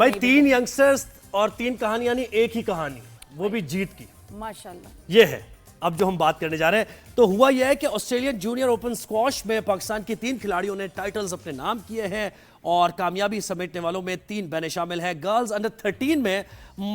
भाई 3 यंगस्टर्स और 3 कहानी यानी एक ही कहानी, वो भी जीत की। माशाल्लाह। ये है अब जो हम बात करने जा रहे हैं। तो हुआ यह है कि ऑस्ट्रेलियन जूनियर ओपन स्क्वॉश में पाकिस्तान की 3 खिलाड़ियों ने टाइटल्स अपने नाम किए हैं और कामयाबी समेटने वालों में 3 बहनें शामिल हैं। गर्ल्स अंडर 13 में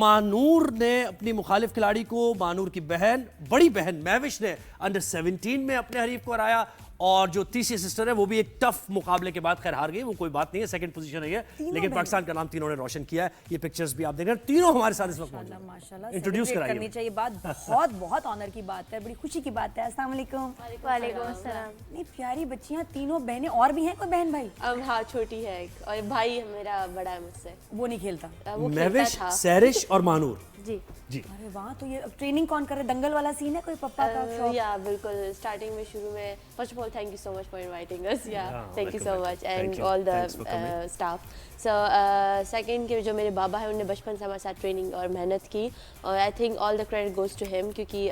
मानूर ने अपनी मुखालिफ खिलाड़ी को, मानूर की बड़ी बहन महविश ने अंडर 17 में अपने हरीफ को हराया और जो तीसरी सिस्टर है वो भी एक टफ मुकाबले के बाद खैर हार गई, वो कोई बात नहीं है, सेकंड पोजीशन है ये, लेकिन पाकिस्तान का नाम तीनों ने रोशन किया है। ये पिक्चर्स भी आप देख रहे हैं, तीनों हमारे साथ इस वक्त मौजूद हैं। माशाल्लाह इंट्रोड्यूस करनी कराइए। चाहिए बात, बहुत बहुत ऑनर की बात है, बड़ी खुशी की बात है। अस्सलाम वालेकुम। वालेकुम अस्सलाम। नहीं प्यारी बच्चियां, तीनों बहनें, और भी हैं कोई बहन भाई? हाँ, छोटी है एक, और भाई मेरा बड़ा है मुझसे। वो नहीं खेलता? वो खेलता महविश, था। सैरिश और मानूर जी जी। अरे वाह, तो ये ट्रेनिंग कौन कर रहा है? दंगल वाला सीन है कोई? पप्पा का शौक? या बिल्कुल, स्टार्टिंग में शुरू में first of all thank you so much for inviting us, या thank you so welcome, much thank and you, all the thanks for coming. Staff. So second के जो मेरे बाबा हैं उन्होंने बचपन से हमारे साथ ट्रेनिंग और मेहनत की, और I think all the credit goes to him, क्योंकि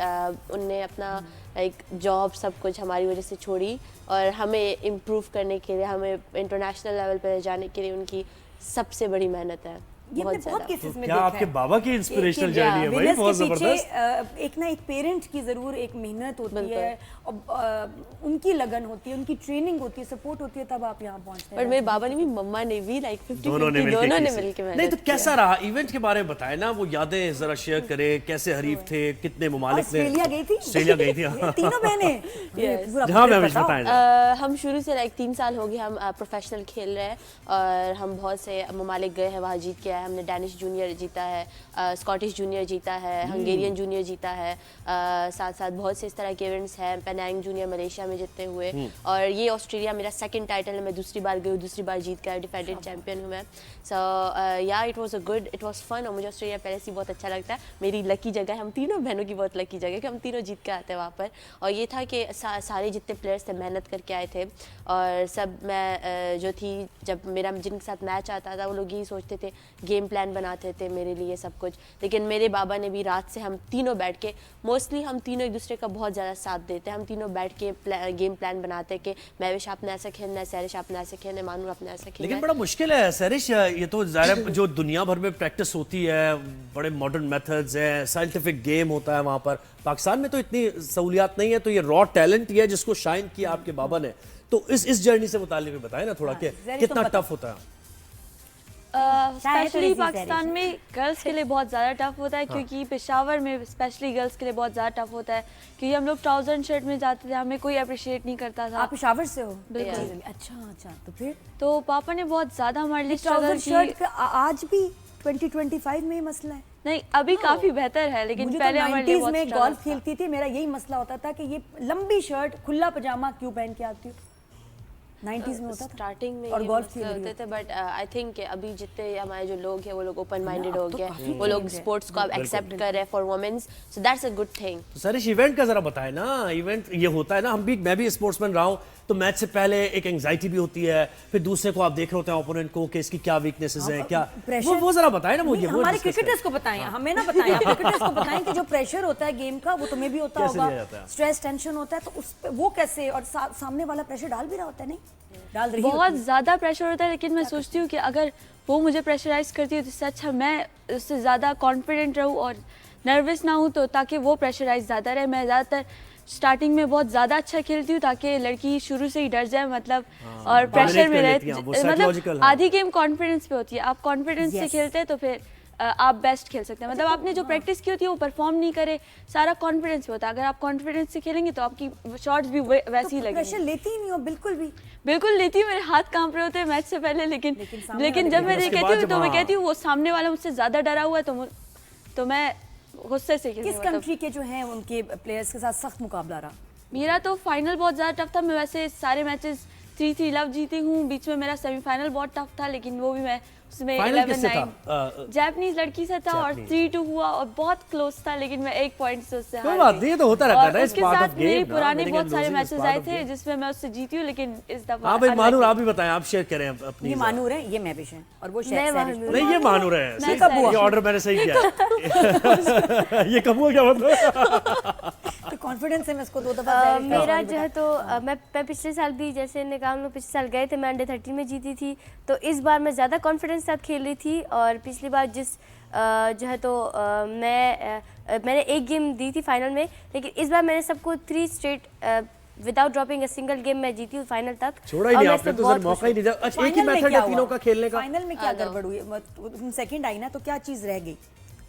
उनने अपना लाइक जॉब सब कुछ हमारी वजह से छोड़ी और हमें इम्प्रूव करने के लिए, हमें इंटरनेशनल लेवल पर जाने के लिए उनकी सबसे बड़ी मेहनत है। ये मैंने बहुत ज़्यादा। केसेस में क्या देखा आपके है। बाबा की इंस्पिरेशनल कि जर्नी है भाई, winners बहुत के पीछे, जबरदस्त। एक ना एक पेरेंट की जरूर एक मेहनत होती बिल्कुल। है और उनकी लगन होती है, उनकी ट्रेनिंग होती है, सपोर्ट होती है, तब आप यहाँ पहुँचते पर हैं। मेरे बाबा ने भी, मम्मा ने भी लाइक 50-50 दोनों ने मिलके नहीं मेहनत तो किया। कैसा रहा इवेंट के बारे में बताएं ना, वो यादें जरा शेयर करें, कैसे हरीफ थे, कितने ममालिक ने? ऑस्ट्रेलिया गई थी? ऑस्ट्रेलिया गई थी, हाँ। तीनों बहनें? पूरा जहाँ पूरा महविश बताओ। बताएं। हम शुरू से लाइक 3 साल हो गए हम प्रोफेशनल खेल रहे हैं, और हम बहुत से ममालिक गए हैं, वहाँ जीत के आए। हमने डैनिश जूनियर जीता है, स्कॉटिश जूनियर जीता है, हंगेरियन जूनियर जीता है, साथ साथ बहुत से इस तरह के इवेंट्स हैं। पेनांग जूनियर मलेशिया में जीतते हुए, और ये ऑस्ट्रेलिया मेरा सेकंड टाइटल है, मैं दूसरी बार गई हूँ, दूसरी बार जीत कर डिफेंडेंट चैंपियन हूँ मैं। So yeah it was a good, it was fun, और मुझे ऑस्ट्रेलिया पहले से बहुत अच्छा लगता है। मेरी लकी जगह है, हम तीनों बहनों की बहुत लकी जगह है कि हम तीनों जीत के आते हैं वहाँ पर। और ये था कि सारे जितने प्लेयर्स थे मेहनत करके आए थे, और सब मैं जो थी, जब मेरा जिनके साथ मैच आता था वो लोग यही सोचते थे, गेम प्लान बनाते थे मेरे लिए सब कुछ। लेकिन मेरे बाबा ने भी रात से, हम तीनों बैठ के, मोस्टली हम तीनों एक दूसरे का बहुत ज़्यादा साथ देते हैं, हम तीनों बैठ के गेम प्लान बनाते हैं कि महविश आपने ऐसा खेलना है, सैरिश आपने ऐसा खेलना है, मानूर आपने ऐसा खेलना लेकिन है। बड़ा मुश्किल है सैरिश, ये तो ज़ाहिर है जो दुनिया भर में प्रैक्टिस होती है, बड़े मॉडर्न मेथड्स हैं, साइंटिफिक गेम होता है वहाँ पर, पाकिस्तान में तो इतनी सहूलियात नहीं है, तो ये रॉ टैलेंट ही है जिसको शाइन किया आपके बाबा ने। तो इस जर्नी से मुताल्लिक बताएं ना थोड़ा कि कितना टफ होता है। स्पेशली थोड़ी सी पाकिस्तान में गर्ल्स के लिए बहुत ज़्यादा टफ होता है, क्योंकि पेशावर में स्पेशली गर्ल्स के लिए बहुत ज़्यादा टफ होता है, क्योंकि हम लोग ट्राउजर एंड शर्ट में जाते थे, हमें कोई अप्रिशिएट नहीं करता था। आप पेशावर से हो? बिल्कुल। अच्छा, तो फिर तो पापा ने बहुत ज़्यादा हमारे लिए ट्राउजर स्ट्रगल शर्ट की। का आज भी 2025 में ये मसला है? नहीं, अभी काफ़ी बेहतर है, लेकिन मुझे पहले तो हमारे लिए 90s बहुत में struggle गोल्फ था। खेलती थी, मेरा यही मसला होता था कि ये लंबी शर्ट, खुला पजामा क्यों पहन के आती हूँ? 90s में होता था स्टार्टिंग में और ये गोल्फ मसले खेल रही होते थे, बट आई थिंक अभी जितने हमारे जो लोग हैं वो लोग ओपन माइंडेड अब हो तो गए, काफी वो लोग change है। स्पोर्ट्स को अब एक्सेप्ट कर रहे हैं for womens, so that's a good thing. तो सैरिश इवेंट का जरा बताएं ना, इवेंट ये होता है ना, मैं भी स्पोर्ट्समैन रहा हूँ, तो मैच से पहले एक एंजाइटी भी होती है, फिर दूसरे को आप देख रहे होते हैं ओपोनेंट को कि इसकी क्या वीकनेसेस हैं, क्या प्रेशर वो जरा बताएं ना मुझे। नहीं, हमारे क्रिकेटर्स को बताएं, हमें ना बताएं, आप क्रिकेटर्स को बताएं कि जो प्रेशर होता है गेम का, वो तुम्हें भी होता कैसे लिया होगा, जाता है? स्ट्रेस टेंशन होता है, तो उस पे वो कैसे, और सामने वाला प्रेशर डाल भी रहा होता है? नहीं डाल रही बहुत होती है। ज़्यादा प्रेशर होता है, लेकिन मैं सोचती हूँ कि अगर वो मुझे प्रेशराइज करती है तो इससे अच्छा मैं उससे ज़्यादा कॉन्फिडेंट रहूँ और नर्वस ना हूँ, तो ताकि वो प्रेशराइज ज़्यादा रहे। मैं ज़्यादातर स्टार्टिंग में बहुत ज़्यादा अच्छा खेलती हूँ ताकि लड़की शुरू से ही डर जाए, मतलब और प्रेशर में रहे, मतलब आधी गेम कॉन्फिडेंस पे होती है। आप कॉन्फिडेंस से खेलते हैं तो फिर आप बेस्ट खेल सकते हैं, मतलब आपने जो प्रैक्टिस की होती है वो परफॉर्म नहीं करे, सारा कॉन्फिडेंस पे होता है। अगर आप कॉन्फिडेंस से खेलेंगे तो आपकी शॉट्स भी वैसी ही प्रेशर लगेंगे। लेती ही नहीं हो बिल्कुल भी? बिल्कुल लेती हूँ, मेरे हाथ कांप रहे होते हैं मैच से पहले, लेकिन सामने जब मैं ये उसके कहती बाद हूँ तो मैं जब कहती हूँ वो सामने वाला मुझसे ज़्यादा डरा हुआ है, तो मैं गुस्से से खेलती किस हूँ। कंट्री के जो हैं उनके प्लेयर्स के साथ सख्त मुकाबला रहा? मेरा तो फाइनल बहुत ज़्यादा टफ था, मैं वैसे सारे मैचेस 3-3 लव जीती हूँ, बीच में मेरा सेमीफाइनल बहुत टफ था, लेकिन वो भी मैं उसमें 11-9 जापानीज लड़की से था और 3-2 हुआ और बहुत क्लोज था, लेकिन मैं 1 पॉइंट से उससे हार बात नहीं, ये तो होता रहता है ना, उसके साथ मेरे पुराने बहुत सारे मैचेस आए थे जिसमें मैं उससे जीती हूँ, लेकिन इस दफा हाँ भाई मानूर आप भी बताएं, आप शेयर करें अपनी। ये मानूर है, ये महविश है, और वो शायद नहीं ये मानूर है, मैं कब हुआ? ये ऑर्डर मैंने सही किया। ये कब हुआ क्या मतलब? तो कौन कॉन्फिडेंस है मैं इसको 2 दफा मेरा जो है तो मैं पिछले साल भी जैसे निकाल लो, पिछले साल गए थे, मैं अंडर 13 में जीती थी, तो इस बार मैं ज़्यादा कॉन्फिडेंस के साथ खेल रही थी। और पिछली बार जिस जो है तो मैंने एक गेम दी थी फाइनल में, लेकिन इस बार मैंने सबको 3 straight without dropping a single game मैं जीती हूँ फाइनल तक। छोड़ा ही नहीं आपने तो सर, मौका ही नहीं दिया। अच्छा, एक ही मेथड है तीनों का खेलने का। फाइनल में क्या गड़बड़ हुई? तुम सेकंड आई ना, तो क्या चीज रह गई?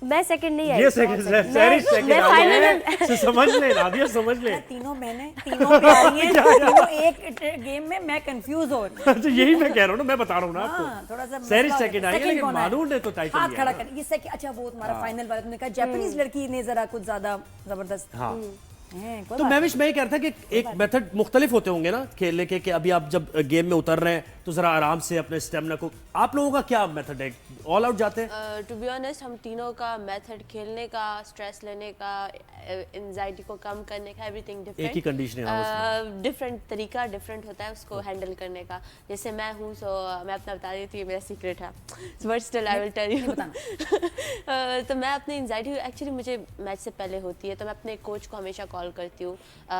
मैं सेकंड नहीं आई, ये सेकंड मैं फाइनल में समझ ले नादिया, समझ ले। तीनों प्यारी हैं, तीनों एक गेम में मैं कंफ्यूज हो रही हूँ। तो यही मैं कह रहा हूँ ना, मैं बता रहा हूँ ना आपको। थोड़ा सा सैरिश सेकंड आई है, लेकिन मानूर ने तो टाइटल हाथ लिया खड़ा है। कर ये सेकंड। अच्छा, वो तुम्हारा फाइनल वाला तुमने कहा जापानीज लड़की ने जरा कुछ ज्यादा जबरदस्त हाँ। है। कोई तो बात मैविश मैं ये कह रहा था कि एक मेथड मुख्तलिफ होते होंगे ना खेलने के, कि अभी आप जब गेम में उतर रहे हैं तो जरा आराम से अपने स्टेमिना को, आप लोगों का क्या मेथड है? ऑल आउट जाते हैं? टू बी ऑनेस्ट, हम तीनों का मेथड खेलने का, स्ट्रेस लेने का, एंजाइटी को कम करने का, एवरीथिंग डिफरेंट। एक ही कंडीशन है, डिफरेंट तरीका डिफरेंट होता है उसको हैंडल करने का। जैसे मैं हूँ, सो मैं अपना बता देती हूँ, मेरा सीक्रेट है, but still I will tell you. तो मैं अपनी एंजाइटी, एक्चुअली मुझे मैच से पहले होती है, तो मैं अपने कोच को हमेशा कॉल करती हूँ,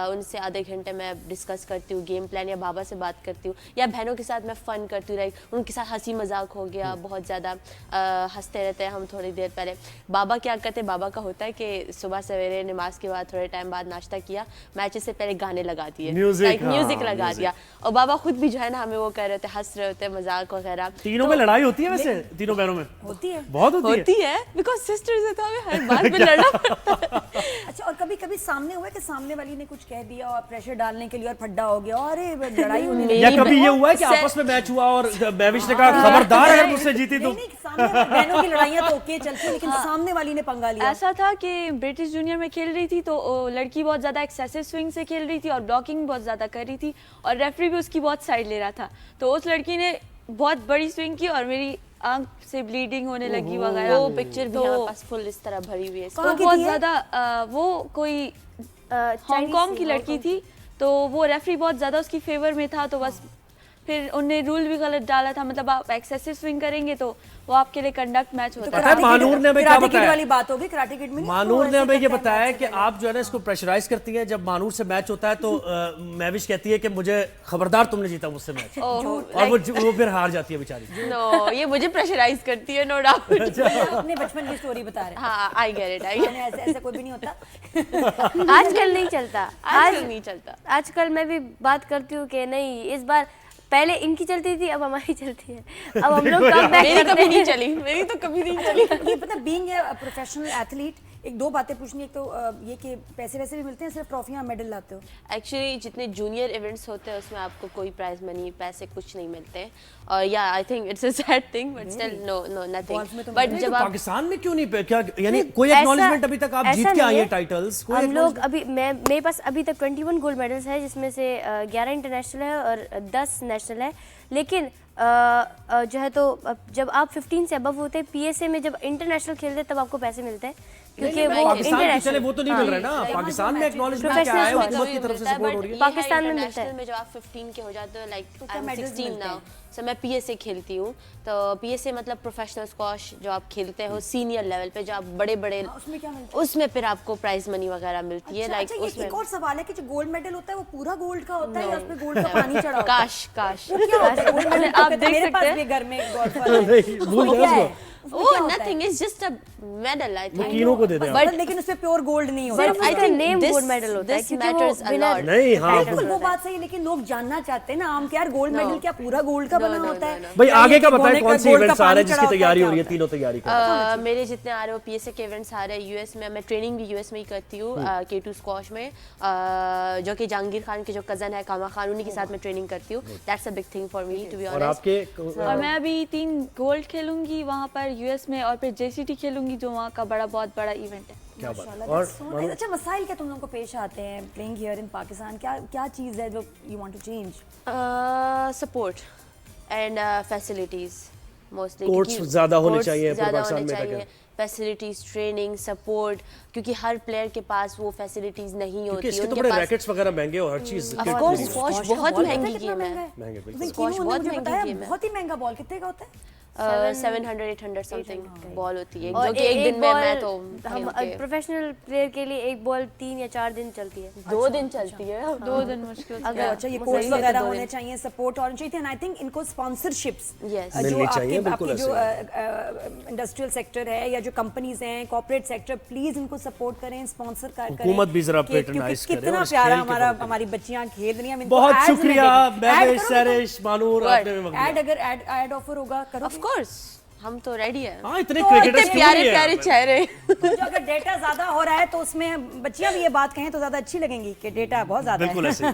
उनसे आधे घंटे मैं डिस्कस करती हूँ गेम प्लान, या बाबा से बात करती हूँ, या बहनों के साथ मैं फ़न करती हूँ, लाइक उनके साथ हंसी मजाक हो गया, बहुत ज़्यादा हंसते रहते हैं हम। थोड़ी देर पहले बाबा क्या करते हैं, बाबा का होता है कि सुबह सवेरे नमाज के बाद थोड़े टाइम बाद नाश्ता किया, मैच से पहले गाने लगा दिए, म्यूजिक लगा दिया, और बाबा खुद भी जो है ना हमें वो कर रहे थे, हंस रहे होते, मजाक वगैरह। तीनों में लड़ाई होती है वैसे? तीनों पैरों में होती है, बहुत होती है, बिकॉज सिस्टर्स है तो हमें हर बात में लड़ना पड़ता है। अच्छा, और कभी कभी सामने हुआ कि सामने वाली ने कुछ कह दिया और प्रेशर डालने के लिए और फड्डा हो गया, और लड़ाई होने लगी? या कभी ये हुआ है कि आपस में मैच हुआ और मैविश ने कहा खबरदार अगर मुझसे जीती तो? नहीं, सामने बहनों की लड़ाइयां तो ओके चलती है, लेकिन सामने वाली ने पंगा लिया। ऐसा था कि ब्रिटिश जूनियर में खेल रही थी, तो लड़की बहुत ज़्यादा एक्सेसिव स्विंग से खेल रही थी और ब्लॉकिंग बहुत ज़्यादा कर रही थी, और रेफरी भी उसकी बहुत साइड ले रहा था, तो उस लड़की ने बहुत बड़ी स्विंग की और मेरी आंख से ब्लीडिंग होने लगी वगैरह। वो पिक्चर भी हमारे पास फुल इस तरह भरी हुई है। वो बहुत ज़्यादा वो कोई हांगकांग की लड़की थी, तो वो रेफरी बहुत ज़्यादा उसकी फेवर में था, तो बस फिर उन्हें रूल भी गलत डाला था, मतलब आप एक्सेसिव स्विंग करेंगे तो वो आपके लिए कंडक्ट मैच होता पता है मानूर ने हमें क्या बताया? वाली बात होगी कराटे किड में। मानूर ने हमें ये बताया कि आप जो है ना इसको प्रेशराइज करती हैं। जब मानूर से मैच होता है तो मैविश कहती है कि मुझे खबरदार तुमने जीता मुझसे मैच, और वो फिर हार जाती है बेचारी। नो, ये मुझे प्रेशराइज करती है, नो डाउट। अपने बचपन की स्टोरी बता रहे हैं। हाँ, आई गेट इट, ऐसा कोई भी नहीं होता। आजकल नहीं चलता, आजकल नहीं चलता। आजकल मैं भी बात करती हूँ कि नहीं, इस बार पहले इनकी चलती थी, अब हमारी चलती है, अब हम लोग कम बैक मेरी कभी नहीं चली, मेरी तो कभी नहीं चली। ये पता, बीइंग अ प्रोफेशनल एथलीट, एक दो बातें पूछनी। एक तो ये कि पैसे वैसे भी मिलते हैं, सिर्फ ट्रॉफियां मेडल लाते हो? एक्चुअली जितने जूनियर इवेंट्स होते हैं उसमें आपको कोई प्राइज मनी, पैसे कुछ नहीं मिलते हैं, और yeah I think it's a sad thing, but still no nothing. But जब आप पाकिस्तान में क्यों नहीं, क्या यानी कोई एक्नॉलेजमेंट अभी तक आप जीत के आई है टाइटल्स? हम लोग अभी मेरे पास अभी तक 21 गोल्ड मेडल्स है, जिसमें से 11 इंटरनेशनल है और 10 नेशनल है, लेकिन जो है तो जब आप 15 से अबव होते हैं, पीएसए में जब इंटरनेशनल खेलते हैं तब आपको पैसे मिलते हैं, क्योंकि वो इंटरनेशनल वो तो नहीं मिल रहा है ना। पाकिस्तान में एक्नॉलेजमेंट क्या है, हुकूमत की तरफ से सपोर्ट हो रही है। पाकिस्तान में मिलता है। में जब आप 15 के हो जाते हो, लाइक आई एम 16 नाउ, सो मैं पीएसए खेलती हूँ, तो पीएसए मतलब प्रोफेशनल स्क्वॉश जो आप खेलते हो सीनियर लेवल पे, जो आप बड़े उसमें क्या मिलता है? उसमें फिर आपको प्राइज मनी वगैरह मिलती है। लाइक उसमें एक और सवाल है कि जो गोल्ड मेडल होता है वो पूरा गोल्ड का होता है या उसमें गोल्ड का पानी चढ़ा होता है? काश वो क्या होता है गोल्ड मेडल? आप देख मेरे पास सकते भी घर में गोल्ड वाला है। भूल वो गया क्या है? उसको। Oh nothing, it's just a medal, I think. मकीनों को दे दें आप। बट लेकिन उसमें प्योर गोल्ड नहीं होता। सिर्फ I उसका think name this- gold medal होता है, this क्योंकि वो matters a winner- lot. नहीं, हाँ बिल्कुल वो बात सही है, लेकिन लोग जानना चाहते हैं ना आम के, यार गोल्ड मेडल क्या पूरा गोल्ड का बना होता है? भाई या आगे ये का कि बताएं, गोल्ड कौन का सी पानी इवेंट्स आ रहे हैं चढ़ा जिसकी होता तैयारी क्या हो रही है? होता तीनों तैयारी कर मेरे जितने आ रहे हो पीएसए के इवेंट्स आ रहे हैं यूएस में, मैं ट्रेनिंग भी यूएस में ही करती हूँ, K2 स्क्वॉश में, जो कि जहांगीर खान के जो कजन है कामा खान, उन्हीं के साथ मैं ट्रेनिंग करती हूँ। That's a big thing for me to be more honest. आपके और मैं अभी 3 गोल्ड खेलूंगी वहाँ पर यूएस में, और फिर जेसीटी खेलूंगी जो वहाँ का बहुत बड़ा इवेंट है। क्या बात है। माशाल्लाह, और that's so nice. अच्छा, मसाइल क्या तुम लोगों को पेश आते हैं प्लेइंग हियर इन पाकिस्तान? क्या चीज़ है जो you want to change? Support and facilities mostly. Courts ज़्यादा होने चाहिए पाकिस्तान में, क्या? फैसिलिटीज, ट्रेनिंग, सपोर्ट, क्योंकि हर प्लेयर के पास वो फैसिलिटीज नहीं होती। इसके तो बड़े रैकेट्स वगैरह महंगे और हर चीज ऑफ कोर्स स्क्वॉश बहुत महंगी गेम है। महंगे बिल्कुल। लेकिन स्क्वॉश किन्होंने बहुत मुझे महंगी बताया गेम है। बहुत ही महंगा बॉल कितने का होता है? 700-800 समथिंग बॉल होती है, और जो कि एक दिन में मैं तो हम खेल के प्रोफेशनल प्लेयर के लिए एक बॉल 3 या 4 दिन चलती है। 2 दिन चलती है। 2 दिन मुश्किल से। अगर अच्छा ये कोच वगैरह होने चाहिए, सपोर्ट होनी चाहिए, एंड आई थिंक इनको स्पॉन्सरशिप्स Yes. जो मिलनी चाहिए, आपके बिल्कुल आपकी जो इंडस्ट्रियल सेक्टर है या जो कंपनीज हैं, कॉर्पोरेट सेक्टर, प्लीज इनको सपोर्ट करें, स्पॉन्सर करें। हुकूमत भी जरा क्योंकि पेट्रोनाइज करे कितना और इस प्यारा खेल के हमारा फरोग के हमारी बच्चियां खेल रही हैं। हम इनको बहुत ads में शुक्रिया देखें। मैम Ad करो ना। सरिश मानूर, आपने हमें वक्त दिया। ऐड अगर ऐड ऑफर होगा करो। ऑफ कोर्स हम तो रेडी है। हाँ, इतने तो क्रिकेटर्स इतने क्यों प्यारे नहीं है? प्यारे चेहरे। तो जो अगर डेटा ज्यादा हो रहा है तो उसमें बच्चियां भी ये बात कहें तो ज्यादा अच्छी लगेंगी कि डेटा बहुत ज्यादा है। बिल्कुल ऐसे ही।